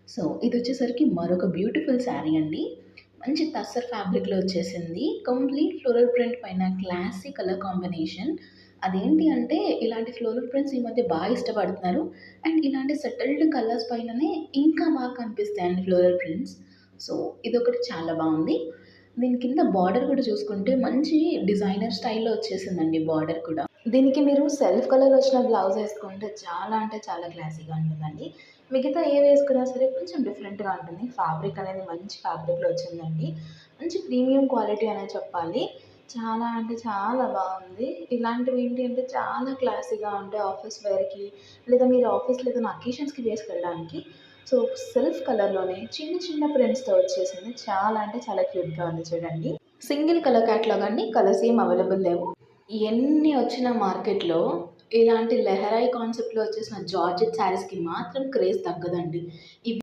So, ఇదొచ్చేసరికి మరొక beautiful sari అండి. మంచి టస్సర్ ఫ్యాబ్రిక్‌లో వచ్చేసింది. కంప్లీట్ ఫ్లోరల్ ప్రింట్ పైన క్లాసీ కలర్ కాంబినేషన్. అదేంటి అంటే, ఇలాంటి ఫ్లోరల్ ప్రింట్స్ ఈ మధ్య ఇష్టపడుతున్నారు. అండ్ ఇలాంటి సెటిల్డ్ కలర్స్ పైననే ఇంకా కనిపిస్తాయండి ఫ్లోరల్ ప్రింట్స్. సో, ఇదొకటి చాలా బావుంది. దీని కింద బార్డర్ కూడా చూసుకుంటే మంచి డిజైనర్ స్టైల్‌లో వచ్చేసిందండి బార్డర్ కూడా. దీనికి మీరు సెల్ఫ్ కలర్ వచ్చిన బ్లౌజ్ ఏసుకుంటే చాలా అంటే చాలా క్లాసీగా ఉంటుందండి. మిగతా ఏవేసుకున్నా సరే కొంచెం డిఫరెంట్‌గా ఉంటుంది. ఫ్యాబ్రిక్ అనేది మంచి ఫ్యాబ్రిక్‌లో వచ్చిందండి. మంచి ప్రీమియం క్వాలిటీ అనే చెప్పాలి. చాలా అంటే చాలా బావుంది. ఇలాంటివి ఏంటి అంటే చాలా క్లాసీగా ఉంటాయి ఆఫీస్ వేర్‌కి లేదా మీరు ఆఫీస్‌లో ఏదైనా అకేషన్స్‌కి వేసుకెళ్ళడానికి. సో, సెల్ఫ్ కలర్‌లోనే చిన్న చిన్న ప్రింట్స్‌తో వచ్చేసింది. చాలా అంటే చాలా క్యూట్‌గా ఉంది చూడండి. సింగిల్ కలర్ క్యాటలాగ్ అండి. కలర్స్ ఏం అవైలబుల్ లేవు. ఎన్ని వచ్చినా మార్కెట్‌లో ఇలాంటి లెహరాయి కాన్సెప్ట్‌లో వచ్చేసిన జార్జెట్ శారీస్‌కి మాత్రం క్రేజ్ తగ్గదండి. ఇవి